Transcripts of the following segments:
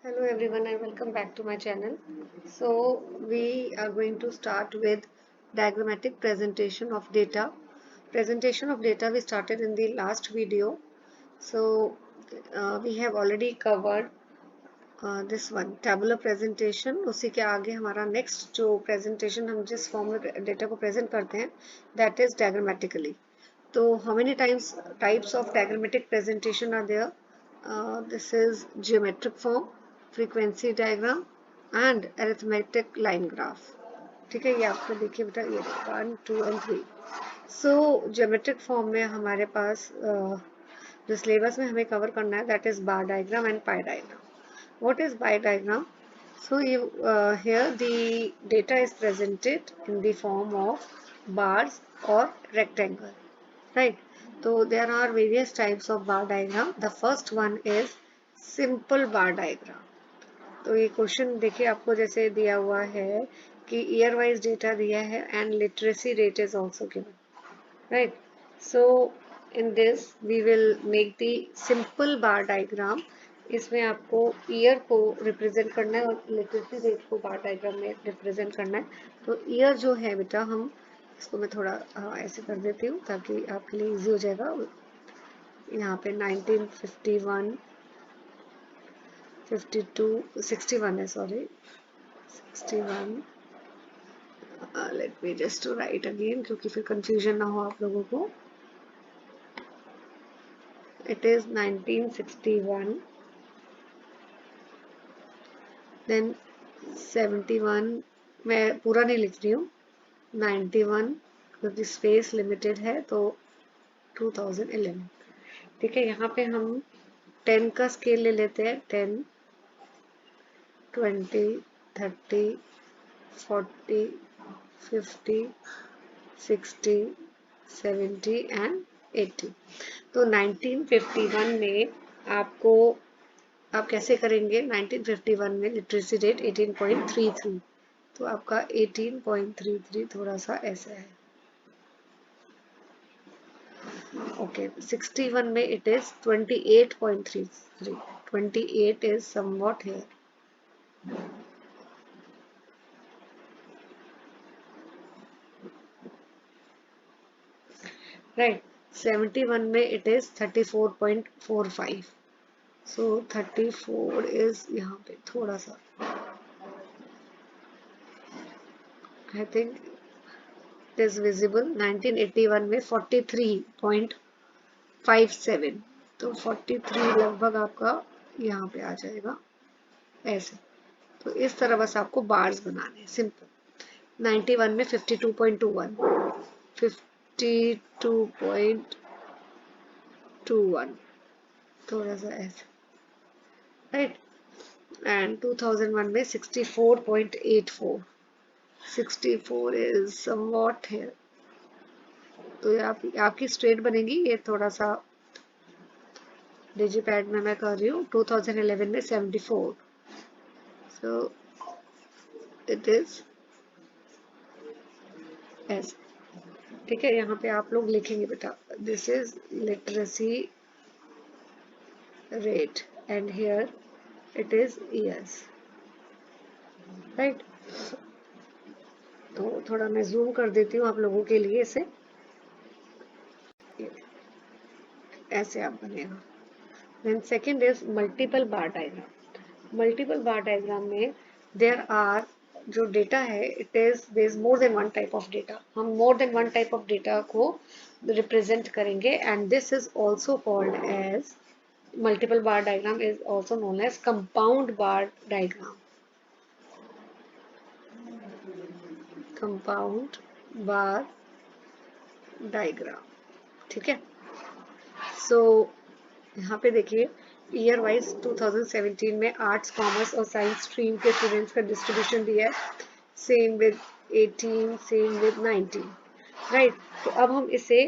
Hello everyone and welcome back to my channel. So we are going to start with diagrammatic presentation of data. Presentation of data we started in the last video. So we have already covered this one tabular presentation. उसी के आगे हमारा next जो presentation हम जिस form में data को present करते हैं that is diagrammatically. So how many types of diagrammatic presentation are there? This is geometric form, frequency diagram and arithmetic line graph. ठीक है, ये आपको देखिए बेटा, ये 1, 2 and 3. So geometric form में हमारे पास जो सिलेबस में हमें कवर करना है that is bar diagram and pie diagram. What is bar diagram? So here the data is presented in the form of bars or rectangle. Right. So there are various types of bar diagram. The first one is simple bar diagram. तो ये question देखिए आपको जैसे दिया हुआ है कि year wise data दिया है and literacy rate is also given, right. So in this we will make the simple bar diagram. इसमें आपको ईयर को रिप्रेजेंट करना है और लिटरेसी रेट को बार डायग्राम में रिप्रेजेंट करना है. तो ईयर जो है बेटा, हम इसको मैं थोड़ा ऐसे कर देती हूँ ताकि आपके लिए इजी हो जाएगा. यहाँ पे 1951 52 61 है, sorry 61. Let me just to write again क्योंकि फिर कंफ्यूजन ना हो आप लोगों को. It is 1961, then 71. मैं पूरा नहीं लिख रही हूँ. 91 क्योंकि स्पेस लिमिटेड है तो 2011. ठीक है, यहाँ पे हम 10 का स्केल ले लेते हैं. 10, 20, 30, 40, 50, 60, 70 एंड 80. तो 1951 में आपको आप कैसे करेंगे? 1951 में लिटरेसी रेट 18.33. तो आपका 18.33 थोड़ा सा ऐसा है. ओके, 61 में it is 28.33. 28 is somewhat here. Right. 71 में इट इज 34.45. सो 34 इज यहाँ पे थोड़ा सा, I think it is visible. 1981 में 43.57. तो 43 लगभग आपका यहाँ पे आ जाएगा ऐसे. तो इस तरह बस आपको बार्स बनाने हैं, सिंपल. 91 में 52.21, 52.21 थोड़ा सा ऐसे, राइट. एंड 2001 में 64.84. 64 इज समवॉट हियर. तो आपकी स्ट्रेट बनेगी. ये थोड़ा सा डिजिपैड में मैं कर रही हूँ. 2011 में 74. सो इट इज ऐसे. ठीक है, यहाँ पे आप लोग लिखेंगे बेटा, this is literacy rate and here it is years, right. तो थोड़ा मैं जूम कर देती हूँ आप लोगों के लिए. इसे ऐसे आप बनेगा. Then second is multiple bar diagram. Multiple bar diagram में देयर आर जो डेटा है, it is there is more than one type of data. हम more than one type of data को रिप्रेजेंट करेंगे and this is also called as multiple bar diagram is also known as compound bar diagram. Compound bar diagram. ठीक है. सो यहाँ पे देखिए, year wise 2017 में arts, commerce और साइंस स्ट्रीम के स्टूडेंट्स का डिस्ट्रीब्यूशन दिया है. Same with 18, same with 19, right. तो अब हम इसे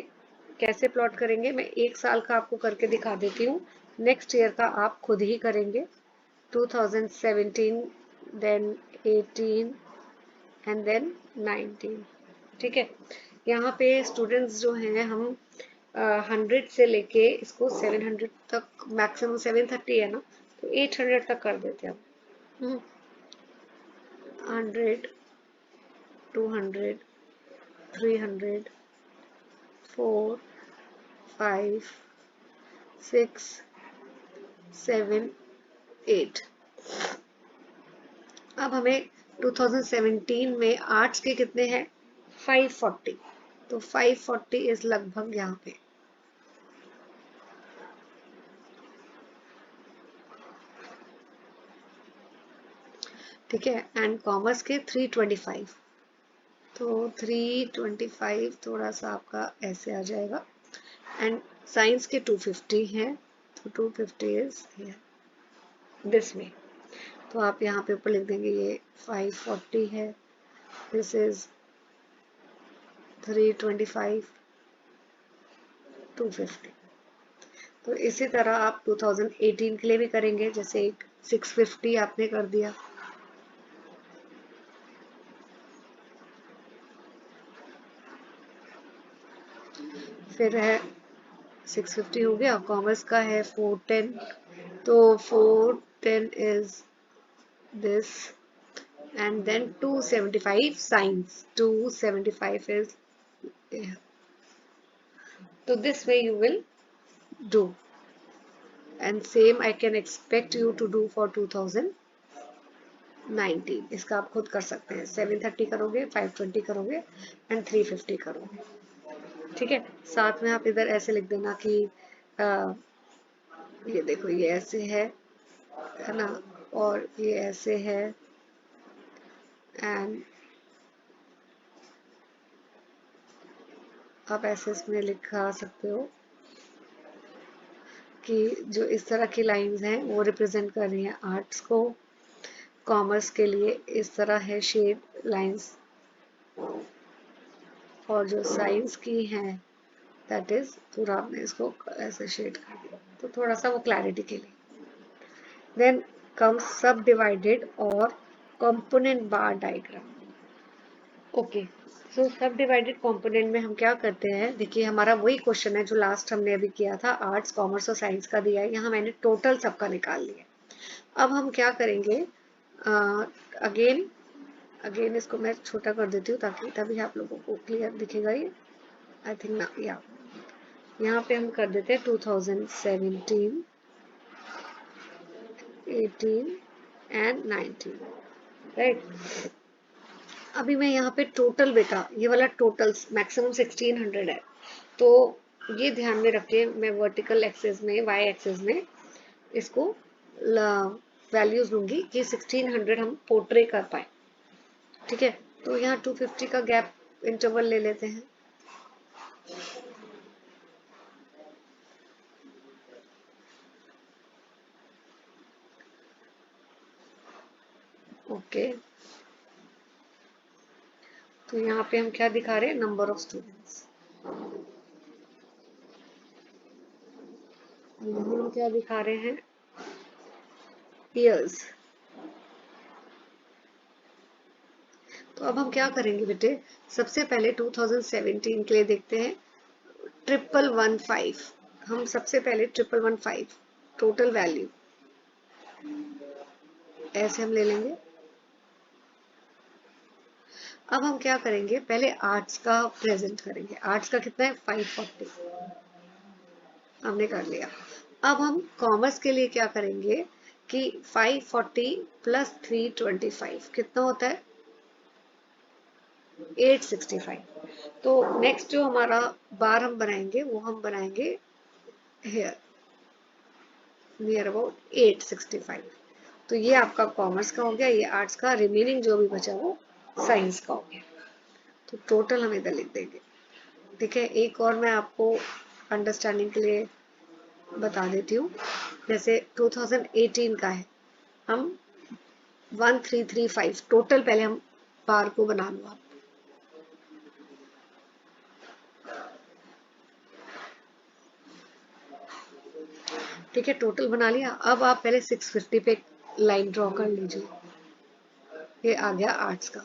कैसे प्लॉट करेंगे? मैं एक साल का आपको करके दिखा देती हूँ. नेक्स्ट ईयर का आप खुद ही करेंगे. 2017, देन 18 एंड देन 19. ठीक है. यहाँ पे स्टूडेंट्स जो हैं, हम 100 से लेके इसको 700 तक, मैक्सिमम 730 है ना, तो 800 तक कर देते हैं हम। 100, 200, 300, 4, 5, 6, 7, 8। अब हमें 2017 में आर्ट्स के कितने हैं? 540। तो 540 इज लगभग यहाँ पे। ठीक है, एंड कॉमर्स के 325। तो 325 थोड़ा सा आपका ऐसे आ जाएगा, एंड साइंस के 250 हैं, तो 250 इज दिस में। तो आप यहाँ पे ऊपर लिख देंगे ये 540 है, दिस इज 325, 250। तो इसी तरह आप 2018 के लिए भी करेंगे, जैसे एक 650 आपने कर दिया, फिर है 650 हो गया। कॉमर्स का है 410, तो 410 is this, and then 275 science, 275 is, तो this way you will do, and same I can expect you to do for 2019। इसका आप खुद कर सकते हैं, 730 करोगे, 520 करोगे एंड 350 करोगे। ठीक है, साथ में आप इधर ऐसे लिख देना कि ये देखो ये ऐसे है ना, और ये ऐसे है, एंड आप ऐसे इसमें लिखा सकते हो कि जो इस तरह की लाइंस हैं वो रिप्रेजेंट कर रही हैं आर्ट्स को, कॉमर्स के लिए इस तरह है शेड लाइंस, और जो साइंस की हैं दैट इज पूरा आपने इसको ऐसे शेड कर दिया, तो थोड़ा सा वो क्लैरिटी के लिए। देन कम्स सब डिवाइडेड और कंपोनेंट बार डायग्राम। ओके, सो सब डिवाइडेड कंपोनेंट में हम क्या करते हैं, देखिए हमारा वही क्वेश्चन है जो लास्ट हमने अभी किया था, आर्ट्स कॉमर्स और साइंस का दिया है, यहाँ मैंने टोटल सबका निकाल लिया। अब हम क्या करेंगे, अगेन इसको मैं छोटा कर देती हूँ ताकि तभी आप लोगों को क्लियर दिखेगा ये, आई थिंक ना, या यहाँ पे हम कर देते हैं 2017, 18 एंड 19, राइट। अभी मैं यहाँ पे टोटल, बेटा ये वाला टोटल मैक्सिमम 1600 है, तो ये ध्यान में रखिए, मैं वर्टिकल एक्सेस में, वाई एक्सेस में इसको वैल्यूज लूंगी कि 1600 हम पोर्ट्रे कर पाए। ठीक है, तो यहाँ 250 का गैप इंटरवल ले लेते हैं। ओके, तो यहाँ पे हम क्या दिखा रहे हैं, नंबर ऑफ स्टूडेंट्स। यहाँ हम क्या दिखा रहे हैं, ईयर्स। तो अब हम क्या करेंगे बेटे, सबसे पहले 2017 के लिए देखते हैं 1115। हम सबसे पहले 1115 टोटल वैल्यू ऐसे हम ले लेंगे। अब हम क्या करेंगे, पहले आर्ट्स का प्रेजेंट करेंगे। आर्ट्स का कितना है, 540 हमने कर लिया। अब हम कॉमर्स के लिए क्या करेंगे कि 540 प्लस 325 कितना होता है, 865। तो नेक्स्ट जो हमारा बार हम बनाएंगे वो हम बनाएंगे हेयर नियर अबाउट 865। तो ये आपका कॉमर्स का हो गया, ये आर्ट्स का, रिमेनिंग जो भी बचा वो साइंस का हो गया। तो टोटल हम इधर लिख देंगे। ठीक है, एक और मैं आपको अंडरस्टैंडिंग के लिए बता देती हूँ, जैसे 2018 का है, हम 1335 टोटल, पहले हम बार को बना लो आप। ठीक है, टोटल बना लिया। अब आप पहले 650 पे लाइन ड्रॉ कर लीजिए, ये आ गया आर्ट्स का।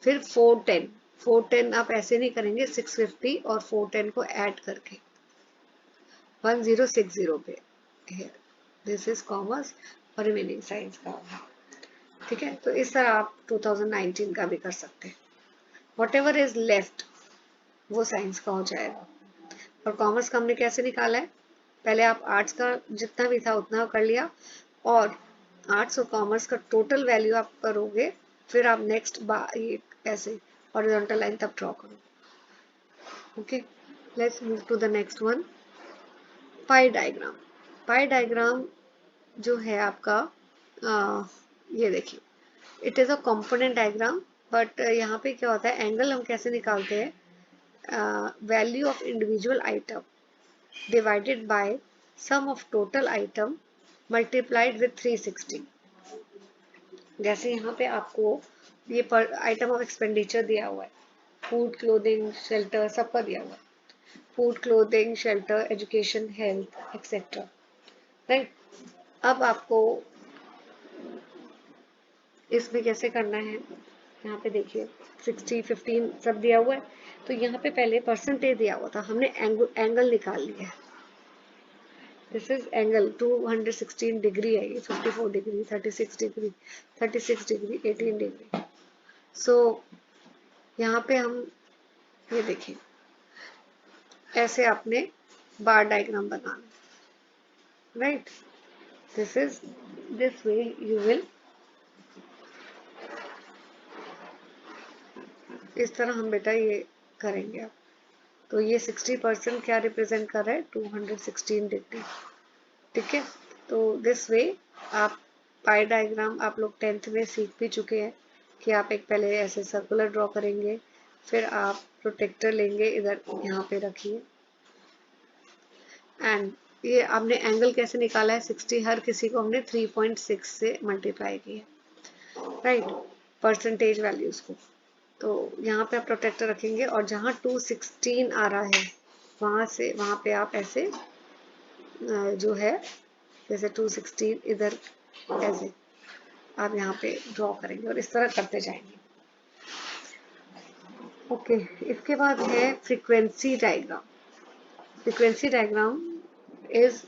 फिर 410 आप ऐसे नहीं करेंगे, 650 और 410 को ऐड करके 1060 पे, दिस इज कॉमर्स और रिमेनिंग साइंस का होगा। ठीक है, तो इस तरह आप 2019 का भी कर सकते हैं। व्हाटएवर इज लेफ्ट वो साइंस का हो जाएगा। और कॉमर्स का हमने कैसे निकाला है, पहले आप आर्ट्स का जितना भी था उतना कर लिया, और आर्ट्स और कॉमर्स का टोटल वैल्यू आप करोगे, फिर आप नेक्स्ट ये ऐसे हॉरिजॉन्टल लाइन तब ड्रॉ करो। Okay, let's move to the next one, pie diagram. Pie diagram जो है आपका ये देखिए, it is a component diagram, but यहाँ पे क्या होता है, एंगल हम कैसे निकालते हैं, value of individual item divided by sum of total item multiplied with 360। जैसे यहाँ पे आपको ये पर आइटम ऑफ एक्सपेंडिचर दिया हुआ है, फूड, क्लोथिंग, शेल्टर, सबका दिया हुआ है, food, clothing, shelter, education, health etcetera, right. अब आपको इसमें कैसे करना है, यहाँ पे देखिए 60, 15 सब दिया हुआ है, तो यहाँ पे पहले परसेंटेज दिया हुआ था, हमने एंगल निकाल लिया है। दिस इज एंगल 216 डिग्री है, ये 54 degree, 36 degree, 36 degree, 18 degree. So यहाँ पे हम ये देखें, ऐसे आपने बार डायग्राम बनाना, right. This is this way you will, इस तरह हम बेटा ये करेंगे आप। तो ये 60% क्या रिप्रेजेंट कर रहा है, 216 डिग्री। ठीक है, तो दिस वे आप पाई डायग्राम आप लोग 10th में सीख भी चुके हैं कि आप एक पहले ऐसे सर्कुलर ड्रॉ करेंगे, फिर आप प्रोटेक्टर लेंगे, इधर यहाँ पे रखिए, एंड ये आपने एंगल कैसे निकाला है, 60, हर किसी को हमने 3.6 से मल्टीप्लाई किया, राइट, परसेंटेज वैल्यूज को। तो यहाँ पे आप प्रोटेक्टर रखेंगे, और जहाँ 216 आ रहा है वहाँ से वहाँ पे आप ऐसे जो है, जैसे 216 इधर ऐसे आप यहाँ पे ड्रॉ करेंगे और इस तरह करते जाएंगे। ओके, इसके बाद है frequency diagram. Frequency diagram is,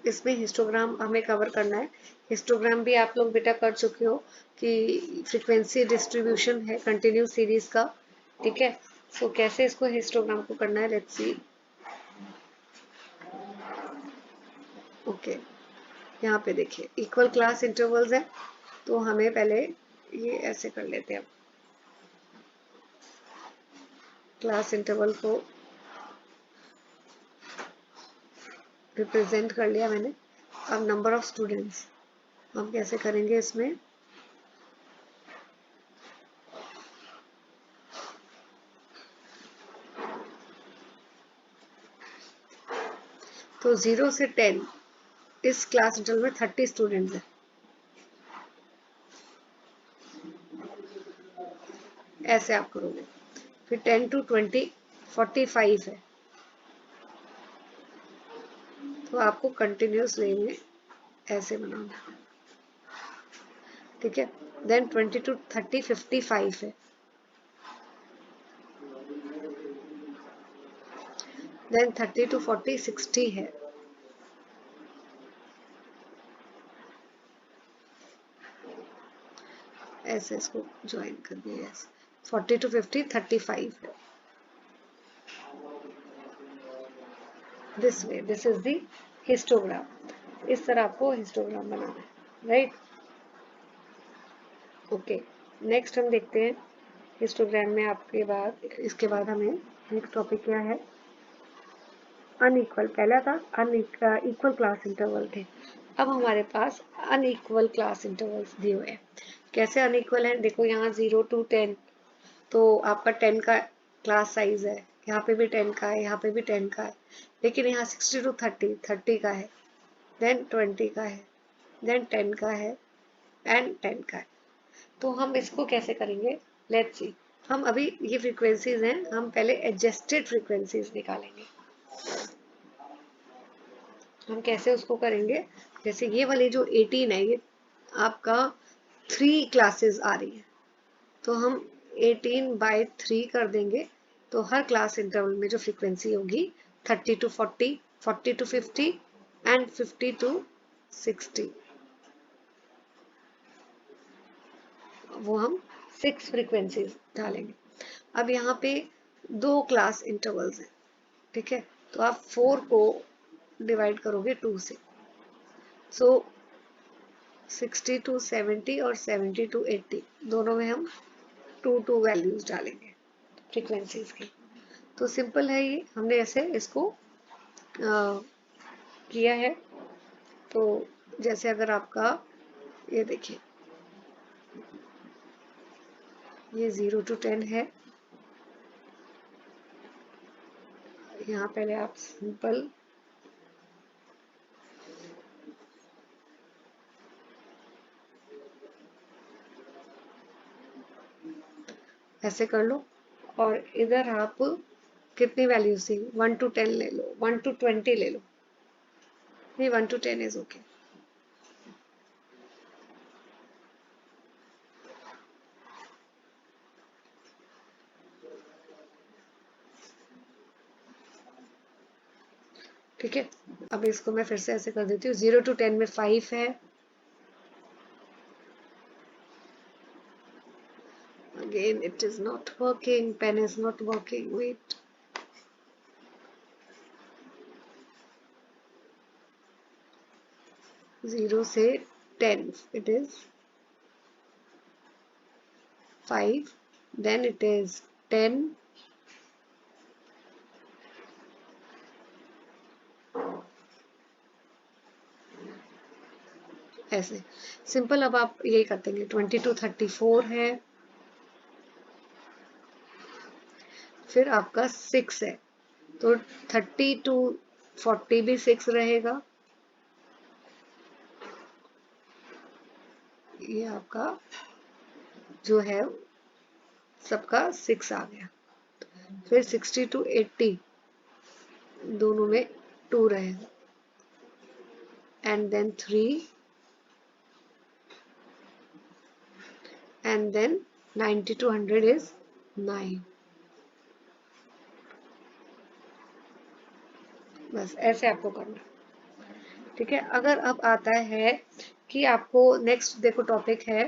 इसमें हिस्टोग्राम हमें कवर करना है। हिस्टोग्राम भी आप लोग बेटा कर चुके हो कि फ्रीक्वेंसी डिस्ट्रीब्यूशन है कंटिन्यूस सीरीज का। ठीक है, सो कैसे इसको हिस्टोग्राम को करना है, लेट्स सी। ओके, यहाँ पे देखिए इक्वल क्लास इंटरवल्स है, तो हमें पहले ये ऐसे कर लेते हैं। क्लास इंटरवल को रिप्रेजेंट कर लिया मैंने। अब नंबर ऑफ स्टूडेंट्स हम कैसे करेंगे इसमें, तो 0 से 10 इस क्लास इंटरवल में 30 स्टूडेंट्स हैं, ऐसे आप करोगे। फिर 10 to 20 45 है, तो आपको कंटिन्यूस वे में ऐसे बनाना। ठीक है, देन 20 to 30 55 है, देन 30 to 40 60 है, ऐसे इसको ज्वाइन कर दिया। 40 to 50 35 है, this way, this is the histogram. इस तरह आपको हिस्टोग्राम बनाना है, राइट। ओके, नेक्स्ट हम देखते हैं हिस्टोग्राम में आपके बाद, इसके बाद हमें नेक्स्ट टॉपिक क्या है, अनइक्वल। पहला था इक्वल क्लास इंटरवल थे, अब हमारे पास अनइक्वल क्लास इंटरवल्स दिए हुए हैं। कैसे अनइक्वल है, देखो यहाँ 0 to 10, तो आपका 10 का क्लास साइज है, यहाँ पे भी 10 का है, यहाँ पे भी 10 का है, लेकिन यहाँ 60 to 30 का है, देन 20 का है, देन 10 का है, एंड 10 का है। तो हम इसको कैसे करेंगे, लेट्स सी। हम अभी ये फ्रीक्वेंसीज हैं, हम पहले एडजस्टेड फ्रीक्वेंसीज निकालेंगे। हम कैसे उसको करेंगे, जैसे ये वाली जो 18 है, ये आपका 3 क्लासेस आ रही है, तो हम 18/3 कर देंगे, तो हर क्लास इंटरवल में जो फ्रीक्वेंसी होगी 30 to 40, 40 to 50 एंड 50 to 60, वो हम 6 फ्रीक्वेंसीज डालेंगे। अब यहाँ पे 2 क्लास इंटरवल्स हैं, ठीक है, तो आप 4 को डिवाइड करोगे 2 से, सो 60 to 70 और 70 to 80 दोनों में हम 2 वैल्यूज डालेंगे फ्रीक्वेंसीज की। तो सिंपल है ये, हमने ऐसे इसको किया है। तो जैसे अगर आपका ये देखिए, ये 0 to 10 है, यहाँ पहले आप सिंपल ऐसे कर लो, और इधर आप कितनी वैल्यू थी, 1 to 10 ले लो, 1 to 20 ले लो, नहीं 1 to 10 इज ओके। ठीक है, अब इसको मैं फिर से ऐसे कर देती हूँ। 0 to 10 में 5 है, again it is not working, pen is not working, wait, zero से 10 it is 5, then it is 10, ऐसे सिंपल। अब आप यही करते हैं, 20 to 34 है, फिर आपका 6 है, तो 30 to 40 भी 6 रहेगा, ये आपका जो है सबका 6 आ गया। फिर 60 to 80 दोनों में 2 रहेगा, and then 3, and then 90 to 100 is 9। बस ऐसे आपको करना, ठीक है। अगर अब आता है कि आपको नेक्स्ट देखो टॉपिक है,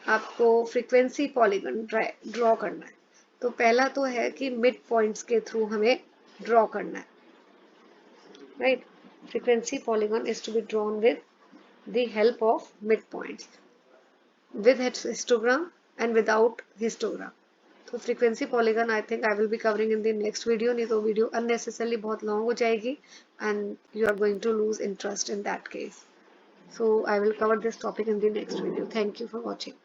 आपको फ्रीक्वेंसी पॉलीगन ड्रॉ करना है। तो पहला तो है कि मिड पॉइंट्स के थ्रू हमें ड्रॉ करना है, right. Frequency polygon is to be drawn with the help of mid points, with histogram and without histogram। तो frequency polygon I think I will be covering in the next video, नहीं तो video unnecessarily बहुत long हो जाएगी and you are going to lose interest in that case. So I will cover this topic in the next video. Thank you for watching.